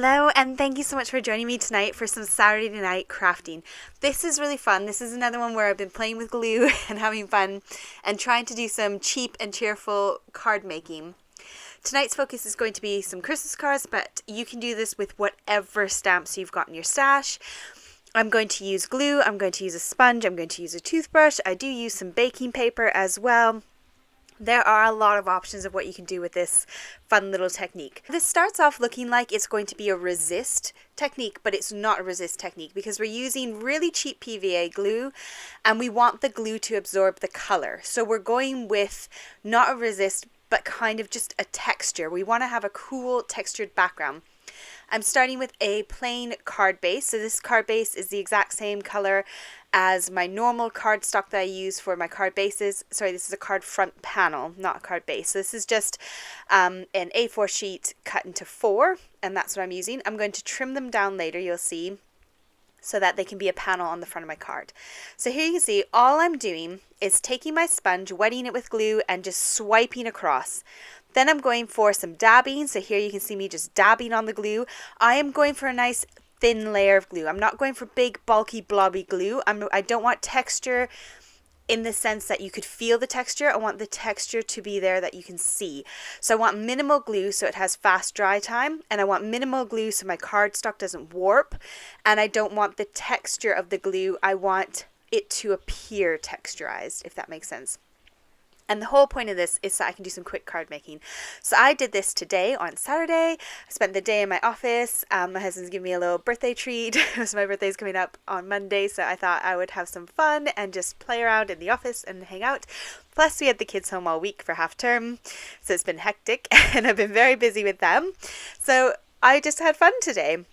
Hello, and thank you so much for joining me tonight for some Saturday night crafting. This is really fun. This is another one where I've been playing with glue and having fun and trying to do some cheap and cheerful card making. Tonight's focus is going to be some Christmas cards, but you can do this with whatever stamps you've got in your stash. I'm going to use glue, I'm going to use a sponge, I'm going to use a toothbrush. I do use some baking paper as well. There are a lot of options of what you can do with this fun little technique. This starts off looking like it's going to be a resist technique, but it's not a resist technique because we're using really cheap PVA glue and we want the glue to absorb the color. So we're going with not a resist, but kind of just a texture. We want to have a cool textured background. I'm starting with a plain card base. So this card base is the exact same color as my normal cardstock that I use for my card bases. Sorry, this is a card front panel, not a card base. So this is just an A4 sheet cut into 4, and that's what I'm using. I'm going to trim them down later, you'll see, so that they can be a panel on the front of my card. So here you can see all I'm doing is taking my sponge, wetting it with glue, and just swiping across. Then I'm going for some dabbing. So here you can see me just dabbing on the glue. I am going for a nice thin layer of glue. I'm not going for big, bulky, blobby glue. I don't want texture in the sense that you could feel the texture. I want the texture to be there that you can see. So I want minimal glue so it has fast dry time, and I want minimal glue so my cardstock doesn't warp, and I don't want the texture of the glue. I want it to appear texturized, if that makes sense. And the whole point of this is so I can do some quick card making. So I did this today on Saturday. I spent the day in my office. My husband's giving me a little birthday treat. So my birthday's coming up on Monday, so I thought I would have some fun and just play around in the office and hang out. Plus we had the kids home all week for half term, so it's been hectic and I've been very busy with them. So I just had fun today.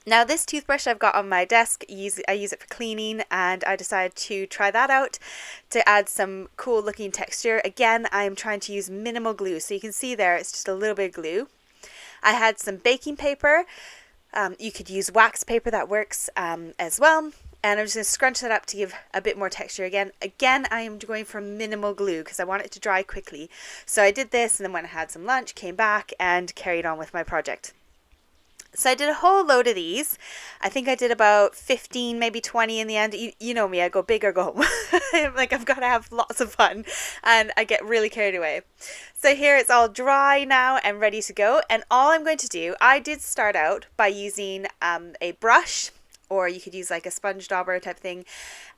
Now this toothbrush I've got on my desk, I use it for cleaning, and I decided to try that out to add some cool looking texture. Again, I'm trying to use minimal glue, so you can see there it's just a little bit of glue. I had some baking paper. You could use wax paper, that works as well. And I'm just going to scrunch that up to give a bit more texture again. Again, I am going for minimal glue because I want it to dry quickly. So I did this and then went and had some lunch, came back and carried on with my project. So I did a whole load of these. I think I did about 15, maybe 20 in the end. You know me, I go big or go home. Like I've got to have lots of fun and I get really carried away. So here it's all dry now and ready to go. And all I'm going to do, I did start out by using a brush, or you could use like a sponge dauber type thing,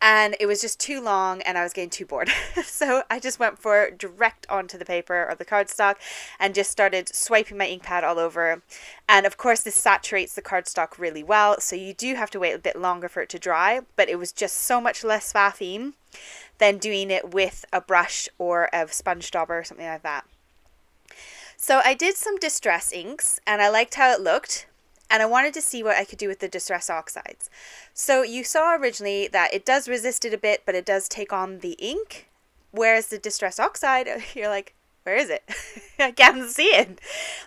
and it was just too long and I was getting too bored. So I just went for direct onto the paper or the cardstock and just started swiping my ink pad all over. And of course this saturates the cardstock really well, so you do have to wait a bit longer for it to dry, but it was just so much less faffing than doing it with a brush or a sponge dauber or something like that. So I did some distress inks and I liked how it looked. And I wanted to see what I could do with the distress oxides. So you saw originally that it does resist it a bit, but it does take on the ink. Whereas the distress oxide, you're like, where is it? I can't see it.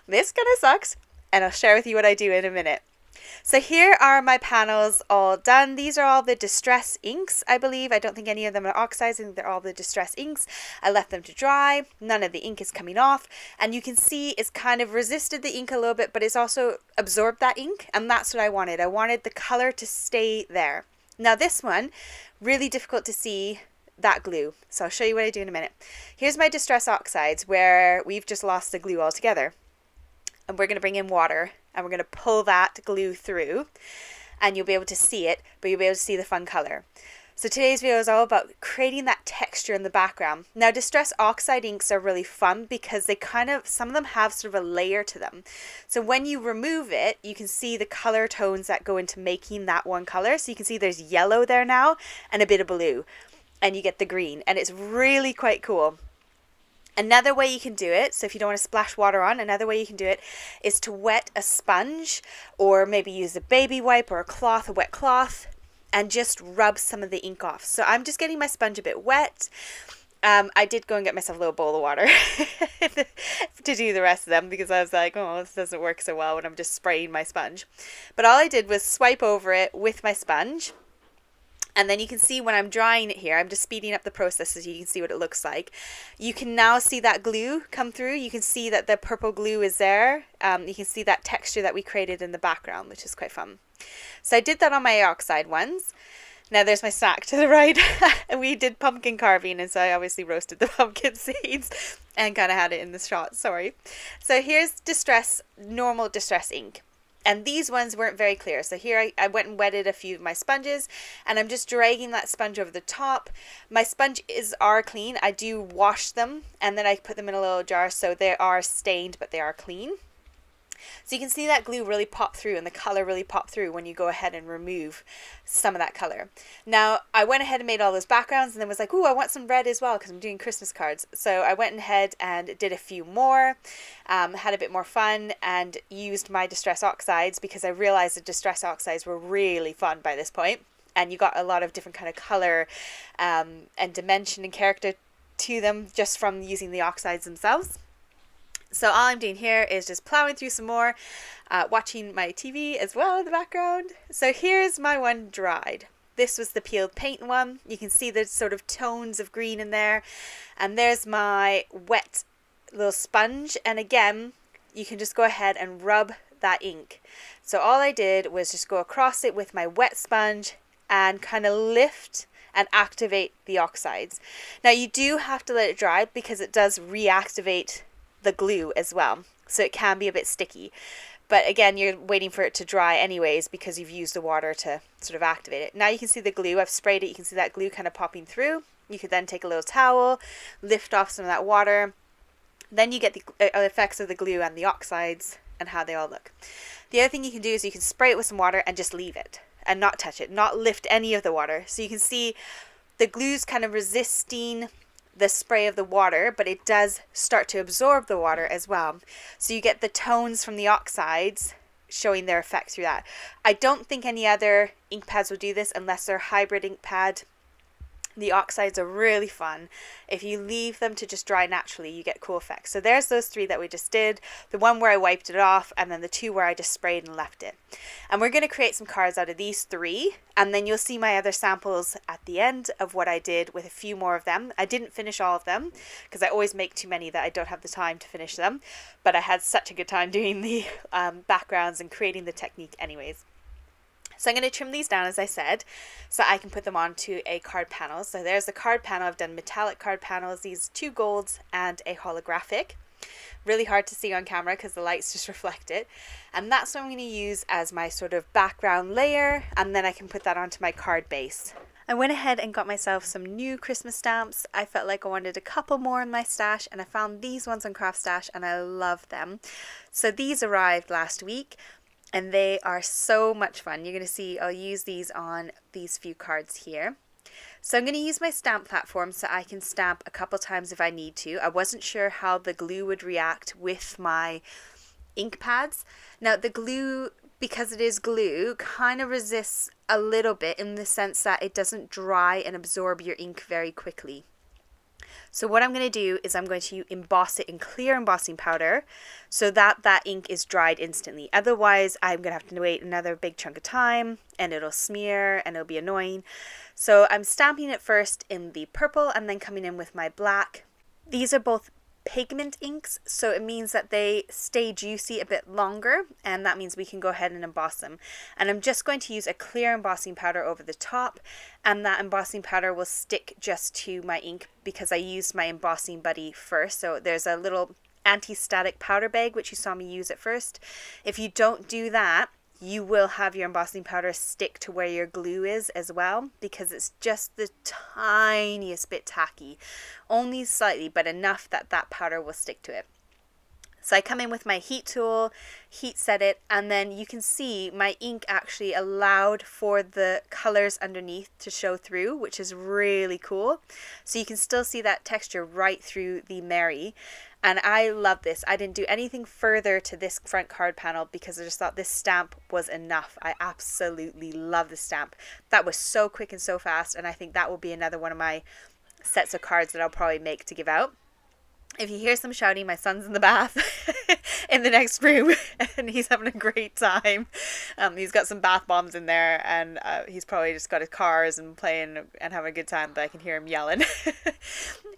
This kind of sucks. And I'll share with you what I do in a minute. So here are my panels all done. These are all the distress inks, I believe. I don't think any of them are oxides. I think they're all the distress inks. I left them to dry. None of the ink is coming off. And you can see it's kind of resisted the ink a little bit, but it's also absorbed that ink. And that's what I wanted. I wanted the color to stay there. Now this one, really difficult to see that glue. So I'll show you what I do in a minute. Here's my distress oxides where we've just lost the glue altogether. And we're going to bring in water and we're going to pull that glue through and you'll be able to see it, but you'll be able to see the fun color. So today's video is all about creating that texture in the background. Now distress oxide inks are really fun because they some of them have sort of a layer to them. So when you remove it, you can see the color tones that go into making that one color. So you can see there's yellow there now and a bit of blue, and you get the green, and it's really quite cool. Another way you can do it, so if you don't want to splash water on, another way you can do it is to wet a sponge, or maybe use a baby wipe or a wet cloth, and just rub some of the ink off. So I'm just getting my sponge a bit wet. I did go and get myself a little bowl of water to do the rest of them because I was like, oh, this doesn't work so well when I'm just spraying my sponge. But all I did was swipe over it with my sponge. And then you can see when I'm drying it here, I'm just speeding up the process so you can see what it looks like. You can now see that glue come through. You can see that the purple glue is there. You can see that texture that we created in the background, which is quite fun. So I did that on my oxide ones. Now there's my snack to the right. And we did pumpkin carving, and so I obviously roasted the pumpkin seeds and kind of had it in the shot, sorry. So here's normal distress ink. And these ones weren't very clear. So here I went and wetted a few of my sponges, and I'm just dragging that sponge over the top. My sponges are clean. I do wash them, and then I put them in a little jar, so they are stained, but they are clean. So you can see that glue really pop through and the color really pop through when you go ahead and remove some of that color. Now, I went ahead and made all those backgrounds and then was like, ooh, I want some red as well because I'm doing Christmas cards. So I went ahead and did a few more, had a bit more fun, and used my Distress Oxides because I realized the Distress Oxides were really fun by this point. And you got a lot of different kind of color and dimension and character to them just from using the oxides themselves. So all I'm doing here is just plowing through some more, watching my TV as well in the background. So here's my one dried. This was the peeled paint one. You can see the sort of tones of green in there. And there's my wet little sponge. And again, you can just go ahead and rub that ink. So all I did was just go across it with my wet sponge and kind of lift and activate the oxides. Now you do have to let it dry because it does reactivate the glue as well, so it can be a bit sticky, but again you're waiting for it to dry anyways because you've used the water to sort of activate it. Now you can see the glue, I've sprayed it, you can see that glue kind of popping through. You could then take a little towel, lift off some of that water, then you get the effects of the glue and the oxides and how they all look. The other thing you can do is you can spray it with some water and just leave it and not touch it, not lift any of the water. So you can see the glue's kind of resisting the spray of the water, but it does start to absorb the water as well. So you get the tones from the oxides showing their effect through that. I don't think any other ink pads will do this unless they're hybrid ink pad. The oxides are really fun. If you leave them to just dry naturally, you get cool effects. So there's those three that we just did. The one where I wiped it off, and then the two where I just sprayed and left it. And we're going to create some cards out of these three. And then you'll see my other samples at the end of what I did with a few more of them. I didn't finish all of them because I always make too many that I don't have the time to finish them. But I had such a good time doing the backgrounds and creating the technique anyways. So I'm going to trim these down, as I said, so I can put them onto a card panel. So there's the card panel. I've done metallic card panels, these 2 golds and a holographic. Really hard to see on camera because the lights just reflect it. And that's what I'm going to use as my sort of background layer, and then I can put that onto my card base. I went ahead and got myself some new Christmas stamps. I felt like I wanted a couple more in my stash, and I found these ones on CraftStash and I love them. So these arrived last week. And they are so much fun. You're going to see I'll use these on these few cards here. So I'm going to use my stamp platform so I can stamp a couple times if I need to. I wasn't sure how the glue would react with my ink pads. Now the glue, because it is glue, kind of resists a little bit in the sense that it doesn't dry and absorb your ink very quickly. So what I'm going to do is I'm going to emboss it in clear embossing powder so that that ink is dried instantly. Otherwise, I'm going to have to wait another big chunk of time and it'll smear and it'll be annoying. So I'm stamping it first in the purple and then coming in with my black. These are both pigment inks, so it means that they stay juicy a bit longer, and that means we can go ahead and emboss them. And I'm just going to use a clear embossing powder over the top, and that embossing powder will stick just to my ink because I used my embossing buddy first. So there's a little anti-static powder bag which you saw me use at first. If you don't do that, you will have your embossing powder stick to where your glue is as well, because it's just the tiniest bit tacky, only slightly, but enough that that powder will stick to it. So I come in with my heat tool, heat set it, and then you can see my ink actually allowed for the colors underneath to show through, which is really cool. So you can still see that texture right through the Mary. And I love this. I didn't do anything further to this front card panel because I just thought this stamp was enough. I absolutely love the stamp. That was so quick and so fast, and I think that will be another one of my sets of cards that I'll probably make to give out. If you hear some shouting, my son's in the bath in the next room and he's having a great time. He's got some bath bombs in there and he's probably just got his cars and playing and having a good time, but I can hear him yelling.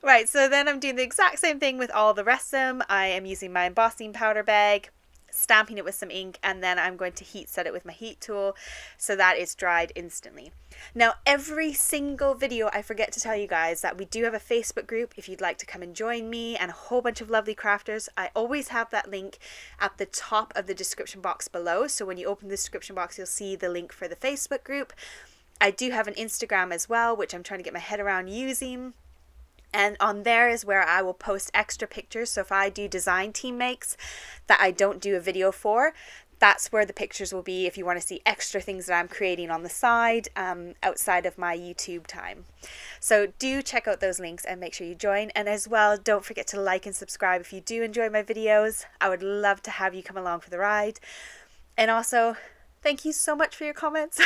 Right, so then I'm doing the exact same thing with all the rest of them. I am using my embossing powder bag, stamping it with some ink, and then I'm going to heat set it with my heat tool so that it's dried instantly. Now, every single video I forget to tell you guys that we do have a Facebook group if you'd like to come and join me and a whole bunch of lovely crafters. I always have that link at the top of the description box below, so when you open the description box you'll see the link for the Facebook group. I do have an Instagram as well, which I'm trying to get my head around using. And on there is where I will post extra pictures. So if I do design team makes that I don't do a video for, that's where the pictures will be if you want to see extra things that I'm creating on the side outside of my YouTube time. So do check out those links and make sure you join. And as well, don't forget to like and subscribe if you do enjoy my videos. I would love to have you come along for the ride. And also, thank you so much for your comments.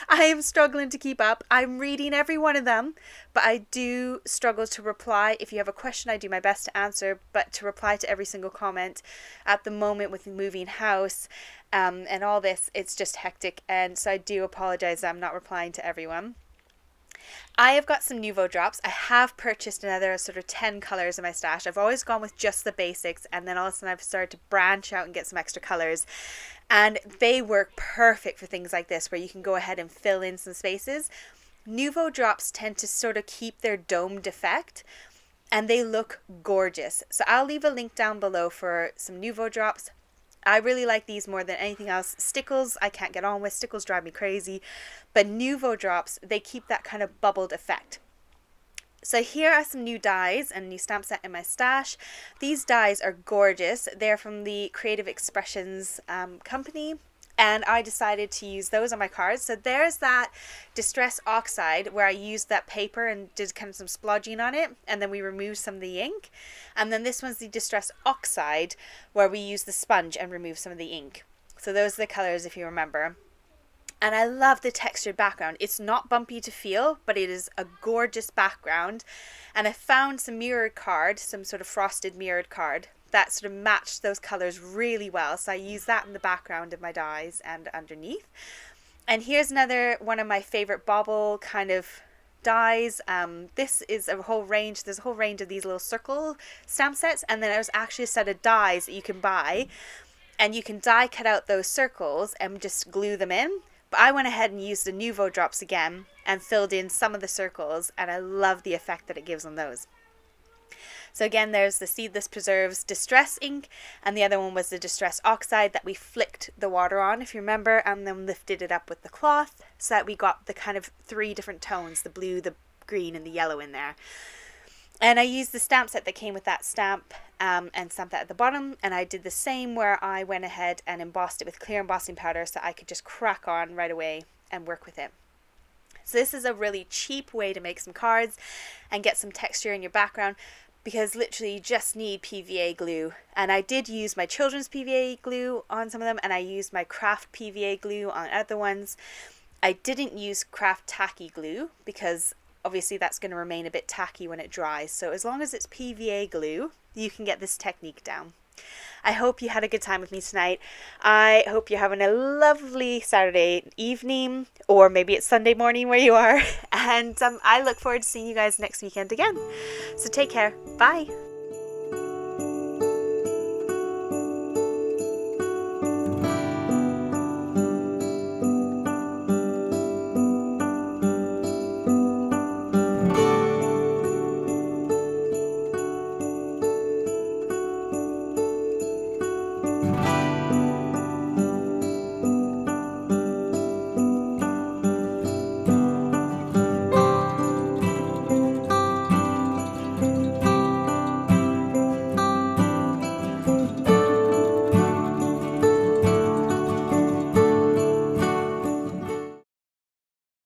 I am struggling to keep up. I'm reading every one of them, but I do struggle to reply. If you have a question, I do my best to answer, but to reply to every single comment at the moment with moving house and all this, it's just hectic. And so I do apologize that I'm not replying to everyone. I have got some Nuvo drops. I have purchased another sort of 10 colors in my stash. I've always gone with just the basics, and then all of a sudden I've started to branch out and get some extra colors. And they work perfect for things like this where you can go ahead and fill in some spaces. Nuvo drops tend to sort of keep their domed effect and they look gorgeous. So I'll leave a link down below for some Nuvo drops. I really like these more than anything else. Stickles I can't get on with. Stickles drive me crazy. But Nuvo drops, they keep that kind of bubbled effect. So here are some new dies and a new stamp set in my stash. These dies are gorgeous. They're from the Creative Expressions company, and I decided to use those on my cards. So there's that Distress Oxide where I used that paper and did kind of some splodging on it, and then we removed some of the ink. And then this one's the Distress Oxide where we use the sponge and remove some of the ink. So those are the colors if you remember. And I love the textured background. It's not bumpy to feel, but it is a gorgeous background. And I found some mirrored card, some sort of frosted mirrored card that sort of matched those colors really well. So I use that in the background of my dies and underneath. And here's another one of my favorite Bauble kind of dies. This is a whole range. There's a whole range of these little circle stamp sets. And then there's actually a set of dies that you can buy. And you can die cut out those circles and just glue them in. But I went ahead and used the Nuvo drops again and filled in some of the circles, and I love the effect that it gives on those. So again, there's the Seedless Preserves Distress ink, and the other one was the Distress Oxide that we flicked the water on, if you remember, and then lifted it up with the cloth so that we got the kind of 3 different tones, the blue, the green, and the yellow in there. And I used the stamp set that came with that stamp and stamped that at the bottom. And I did the same where I went ahead and embossed it with clear embossing powder so I could just crack on right away and work with it. So this is a really cheap way to make some cards and get some texture in your background because literally you just need PVA glue. And I did use my children's PVA glue on some of them and I used my craft PVA glue on other ones. I didn't use craft tacky glue because obviously that's going to remain a bit tacky when it dries. So as long as it's PVA glue, you can get this technique down. I hope you had a good time with me tonight. I hope you're having a lovely Saturday evening, or maybe it's Sunday morning where you are. And I look forward to seeing you guys next weekend again. So take care. Bye.